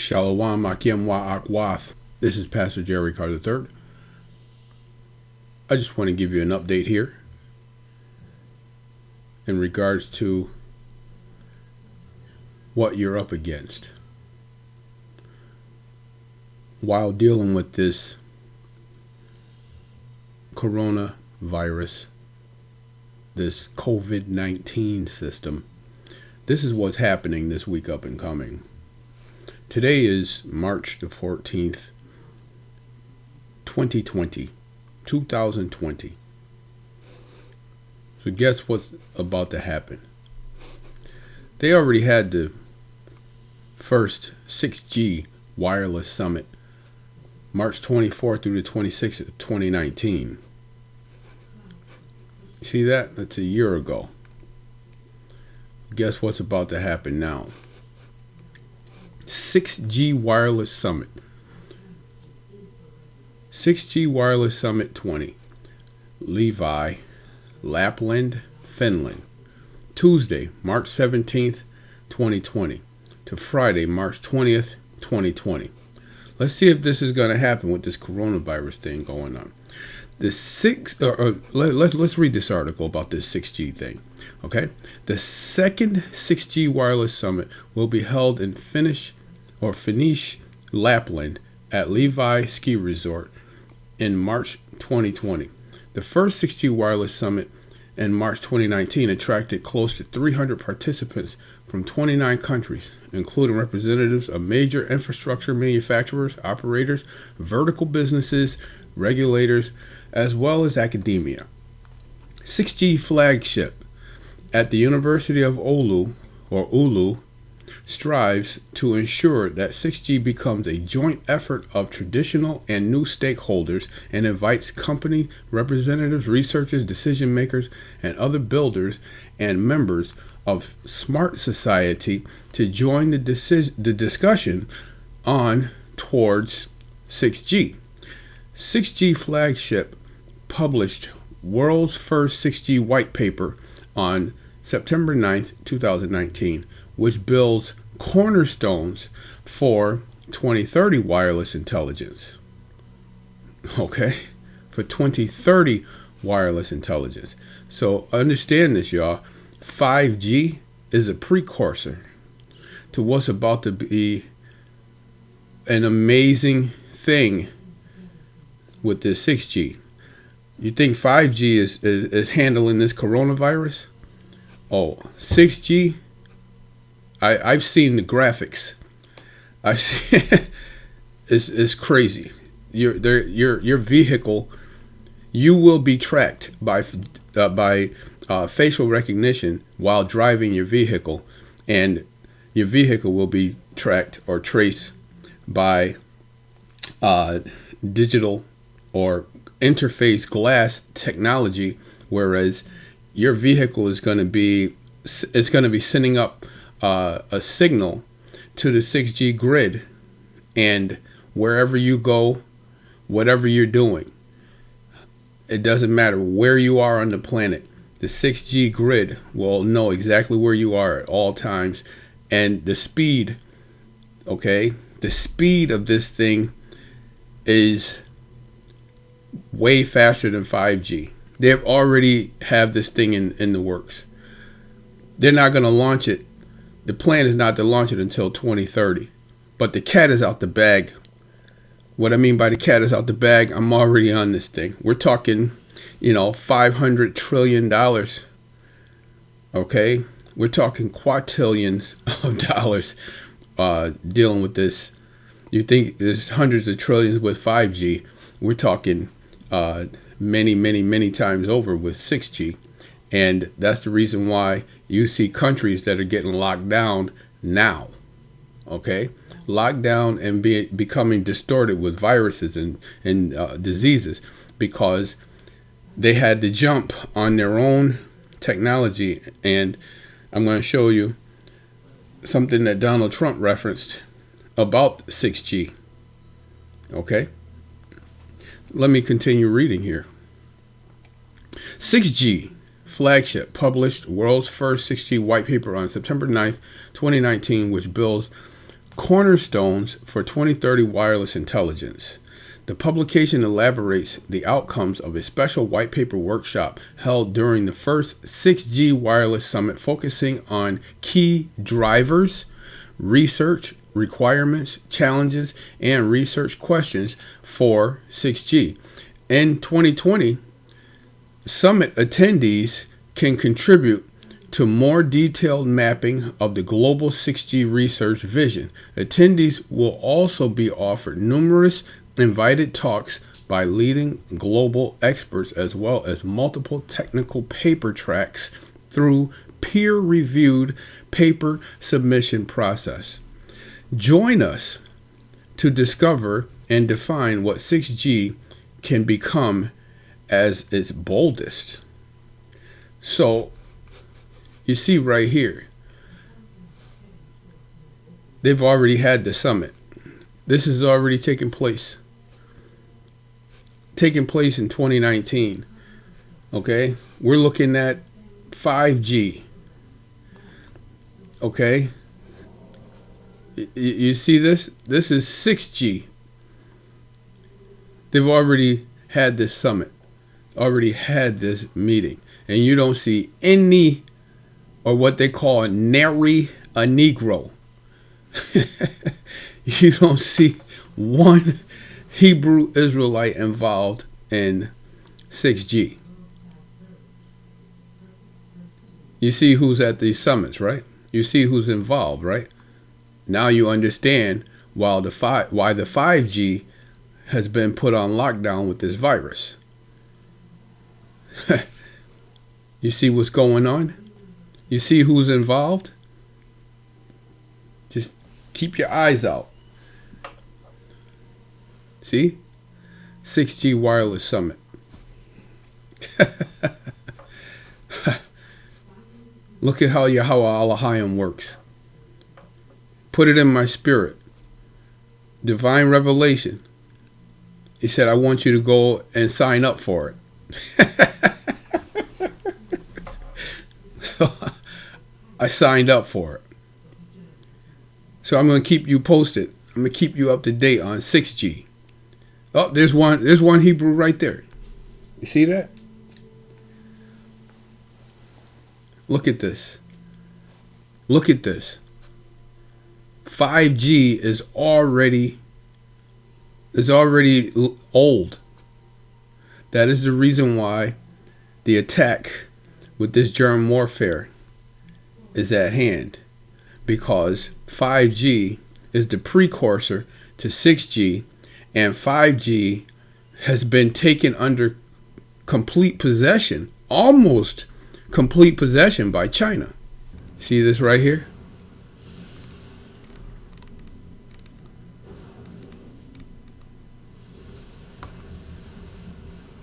SHALAWAM Akimwa Akwath. This is Pastor Jerry Carr III. I just want to give you an update here in regards to what you're up against while dealing with this coronavirus, this COVID-19 system. This is what's happening this week up and coming. Today is March the 14th, 2020. So guess what's about to happen? They already had the first 6G wireless summit March 24th through the 26th of 2019. You see that? That's a year ago. Guess what's about to happen now? 6G wireless summit. 6G wireless summit 20. Levi, Lapland, Finland. Tuesday, March 17th, 2020 to Friday, March 20th, 2020. Let's see if this is going to happen with this coronavirus thing going on. Let's read this article about this 6G thing. Okay, the second 6G wireless summit will be held in Finnish, Lapland at Levi Ski Resort in March 2020. The first 6G wireless summit in March 2019 attracted close to 300 participants from 29 countries, including representatives of major infrastructure manufacturers, operators, vertical businesses, regulators, as well as academia. 6G flagship at the University of Oulu strives to ensure that 6G becomes a joint effort of traditional and new stakeholders and invites company representatives, researchers, decision makers, and other builders and members of smart society to join the discussion on towards 6G. 6G flagship published world's first 6G white paper on September 9th, 2019, which builds cornerstones for 2030 wireless intelligence. Okay? For 2030 wireless intelligence. So understand this, y'all. 5G is a precursor to what's about to be an amazing thing with this 6G. You think 5G is handling this coronavirus? Oh, 6G? I've seen the graphics. I see it's crazy. Your vehicle, you will be tracked by facial recognition while driving your vehicle, and your vehicle will be tracked or traced by digital or interface glass technology, whereas your vehicle is going to be sending up a signal to the 6G grid, and wherever you go, whatever you're doing, it doesn't matter where you are on the planet, the 6G grid will know exactly where you are at all times. And the speed, okay, the speed of this thing is way faster than 5G. They already have this thing in the works. They're not going to launch it. The plan is not to launch it until 2030. But the cat is out the bag. What I mean by the cat is out the bag, I'm already on this thing. We're talking, $500 trillion. Okay? We're talking quadrillions of dollars dealing with this. You think there's hundreds of trillions with 5G. We're talking many, many, many times over with 6G. And that's the reason why you see countries that are getting locked down now. Okay? Locked down and becoming distorted with viruses and diseases, because they had to jump on their own technology. And I'm going to show you something that Donald Trump referenced about 6G. Okay? Let me continue reading here. 6G flagship published world's first 6G white paper on September 9th, 2019, which builds Cornerstones for 2030 Wireless Intelligence. The publication elaborates the outcomes of a special white paper workshop held during the first 6G Wireless Summit, focusing on key drivers, research requirements, challenges, and research questions for 6G. In 2020, summit attendees can contribute to more detailed mapping of the global 6G research vision. Attendees will also be offered numerous invited talks by leading global experts, as well as multiple technical paper tracks through peer-reviewed paper submission process. Join us to discover and define what 6G can become as its boldest. So, you see right here, they've already had the summit. This has already taken place. Taking place in 2019. Okay? We're looking at 5G. Okay? You see this? This is 6G. They've already had this summit, already had this meeting, and you don't see any, or what they call nary a Negro. You don't see one Hebrew Israelite involved in 6G. You see who's at these summits, right? You see who's involved, right? Now you understand why the 5G has been put on lockdown with this virus. You see what's going on? You see who's involved? Just keep your eyes out. See? 6G Wireless Summit. Look at how Shalawam works. Put it in my spirit. Divine revelation. He said, I want you to go and sign up for it. So I signed up for it. So I'm going to keep you posted. I'm going to keep you up to date on 6G. Oh, there's one Hebrew right there. You see that? Look at this. Look at this. 5G is already old. That is the reason why the attack with this germ warfare is at hand, because 5G is the precursor to 6G, and 5G has been taken under complete possession, almost complete possession, by China. See this right here?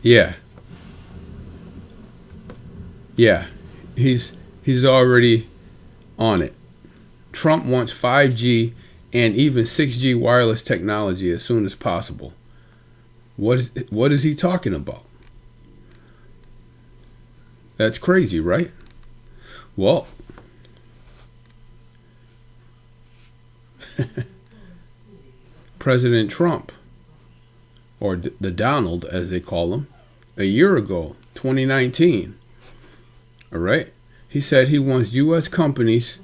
Yeah. Yeah. He's already on it. Trump wants 5G and even 6G wireless technology as soon as possible. What is he talking about? That's crazy, right? Well, President Trump, or the Donald as they call him, a year ago, 2019, all right, he said he wants U.S. companies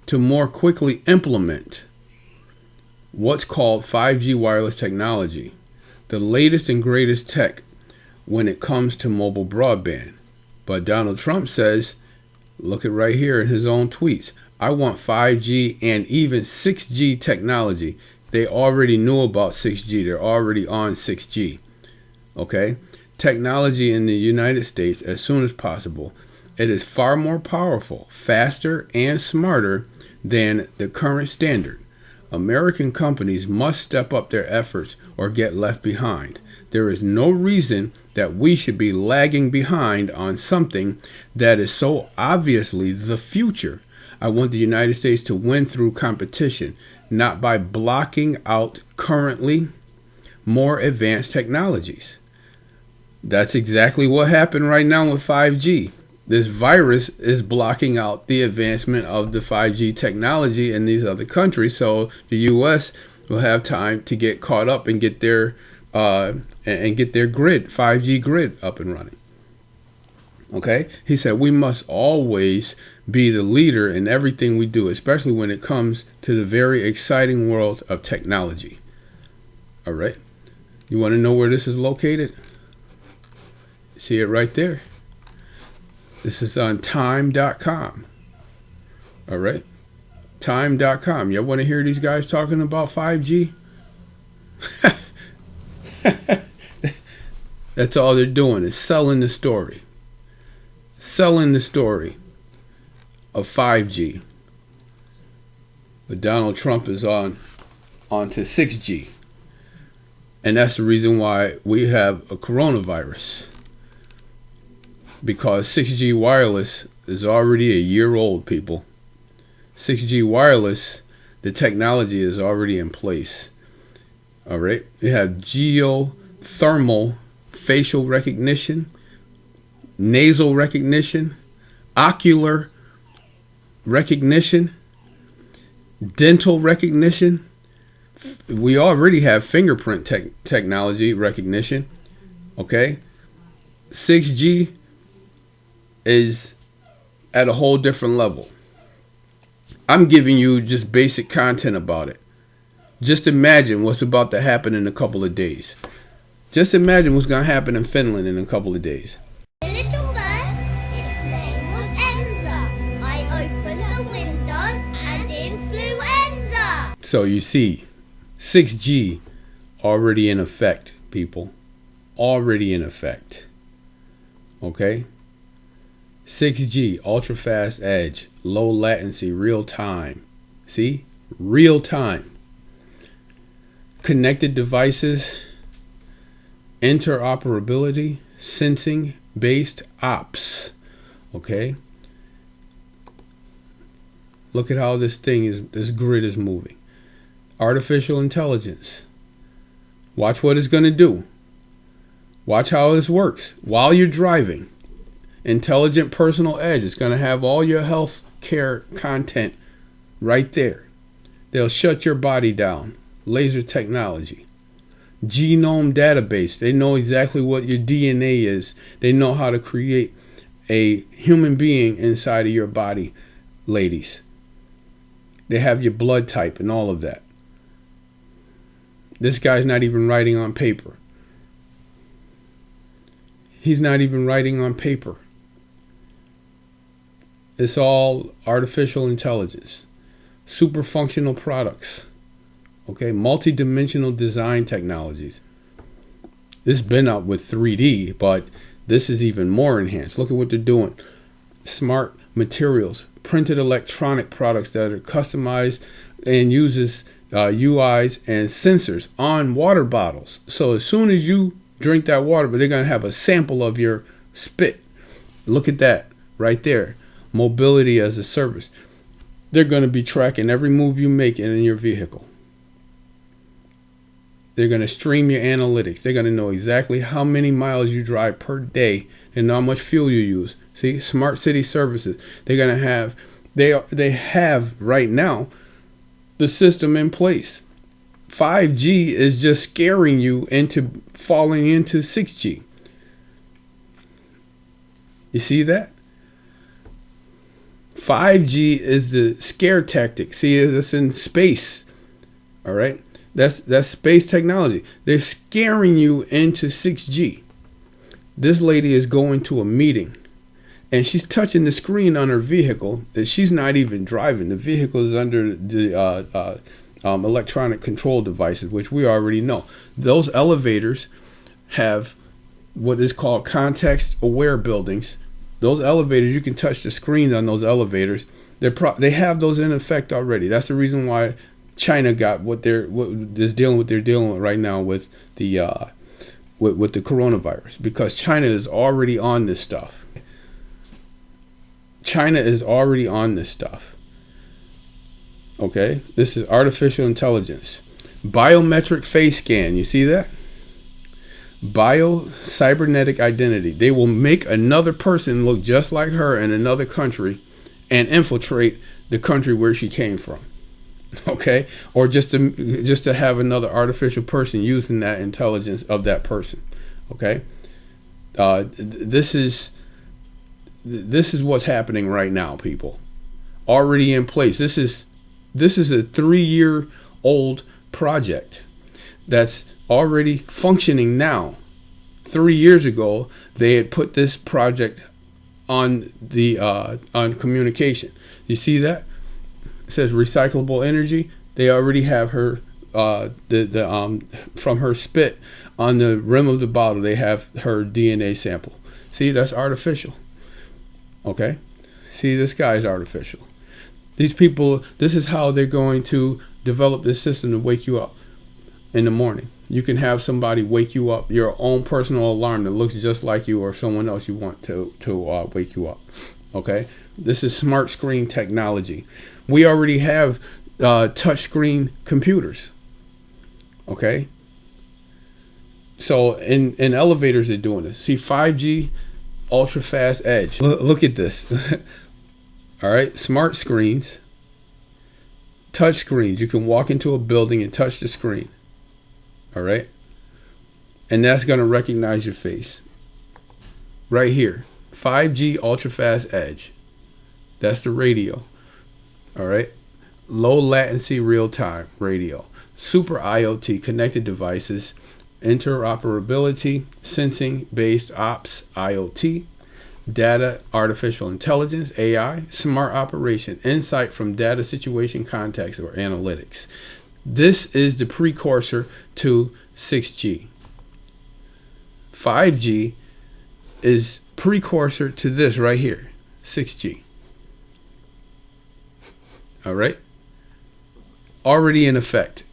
to more quickly implement what's called 5G wireless technology, the latest and greatest tech when it comes to mobile broadband. But Donald Trump says, look at right here in his own tweets, I want 5G and even 6G technology. They already knew about 6G. They're already on 6G. Okay? Technology in the United States as soon as possible. It is far more powerful, faster, and smarter than the current standard. American companies must step up their efforts or get left behind. There is no reason that we should be lagging behind on something that is so obviously the future. I want the United States to win through competition, not by blocking out currently more advanced technologies. That's exactly what happened right now with 5G. This virus is blocking out the advancement of the 5G technology in these other countries. So the U.S. will have time to get caught up and get their grid, 5G grid, up and running. Okay, he said we must always be the leader in everything we do, especially when it comes to the very exciting world of technology. All right, you want to know where this is located? See it right there. This is on time.com. All right, time.com. Y'all want to hear these guys talking about 5G? That's all they're doing, is selling the story. Selling the story of 5G. But Donald Trump is on to 6G. And that's the reason why we have a coronavirus. Because 6G wireless is already a year old, people. 6G wireless, the technology is already in place. All right. We have geothermal facial recognition, nasal recognition, ocular recognition, dental recognition. We already have fingerprint technology recognition. Okay. 6G is at a whole different level. I'm giving you just basic content about it. Just imagine what's about to happen in a couple of days. Just imagine what's going to happen in Finland in a couple of days. A little bird, its name was Enza. I opened the window and influenza. So you see, 6G already in effect, people. Already in effect. Okay? 6G, ultra fast edge, low latency, real time. See? Real time. Connected devices, interoperability, sensing based ops. Okay? Look at how this grid is moving. Artificial intelligence. Watch what it's going to do. Watch how this works while you're driving. Intelligent personal edge. It's going to have all your health care content right there. They'll shut your body down. Laser technology. Genome database. They know exactly what your DNA is. They know how to create a human being inside of your body, ladies. They have your blood type and all of that. This guy's not even writing on paper. He's not even writing on paper. It's all artificial intelligence. Super functional products. Okay, multi-dimensional design technologies. This has been out with 3D, but this is even more enhanced. Look at what they're doing. Smart materials, printed electronic products that are customized and uses UIs and sensors on water bottles. So as soon as you drink that water, but they're going to have a sample of your spit. Look at that right there. Mobility as a service. They're going to be tracking every move you make in your vehicle. They're going to stream your analytics. They're going to know exactly how many miles you drive per day and how much fuel you use. See, smart city services. They're going to have, they have right now the system in place. 5G is just scaring you into falling into 6G. You see that? 5G is the scare tactic. See, it's in space. All right? That's space technology. They're scaring you into 6G. This lady is going to a meeting and she's touching the screen on her vehicle that she's not even driving. The vehicle is under the electronic control devices, which we already know. Those elevators have what is called context-aware buildings. Those elevators, you can touch the screens on those elevators. They have those in effect already. That's the reason why China got what they're dealing with right now with the coronavirus, because China is already on this stuff. China is already on this stuff. Okay, this is artificial intelligence. Biometric face scan. You see that? Bio-cybernetic identity. They will make another person look just like her in another country and infiltrate the country where she came from. Okay? Or just to have another artificial person using that intelligence of that person. Okay? This is what's happening right now, people. Already in place. This is a 3-year-old project that's already functioning now. 3 years ago, they had put this project on the on communication. You see that? It says recyclable energy. They already have her from her spit on the rim of the bottle. They have her DNA sample. See, that's artificial. Okay? See, this guy's artificial. These people, this is how they're going to develop this system to wake you up in the morning. You can have somebody wake you up, your own personal alarm that looks just like you or someone else you want to wake you up. Okay? This is smart screen technology. We already have touch screen computers. Okay? So in elevators they're doing this. See, 5G, ultra fast edge. Look at this. All right, smart screens, touch screens. You can walk into a building and touch the screen. All right, and that's going to recognize your face. Right here, 5G ultra fast edge. That's the radio. All right, low latency real time radio. Super IoT connected devices, interoperability, sensing based ops IoT. Data, artificial intelligence, AI, smart operation, insight from data situation context or analytics. This is the precursor to 6G. 5G is precursor to this right here, 6G. All right? Already in effect.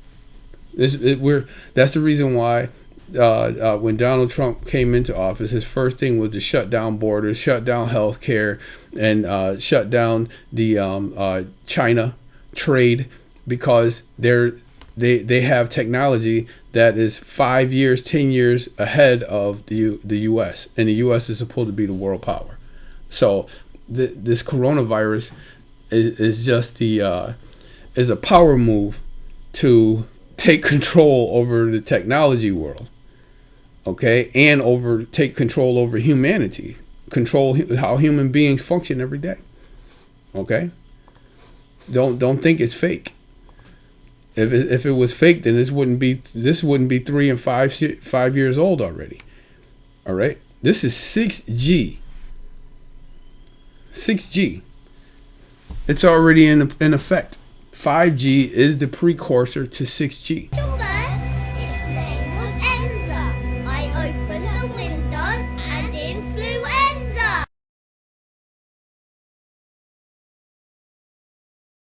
That's the reason why when Donald Trump came into office, his first thing was to shut down borders, shut down healthcare, and shut down the China trade, because they have technology that is 5 years, 10 years ahead of the U.S. and the U.S. is supposed to be the world power. So this coronavirus is just is a power move to take control over the technology world. Okay, and take control over humanity, control how human beings function every day. Okay, don't think it's fake. If it was fake, then this wouldn't be 3 and 5 years old already. All right, this is 6G. 6G. It's already in effect. 5G is the precursor to 6G.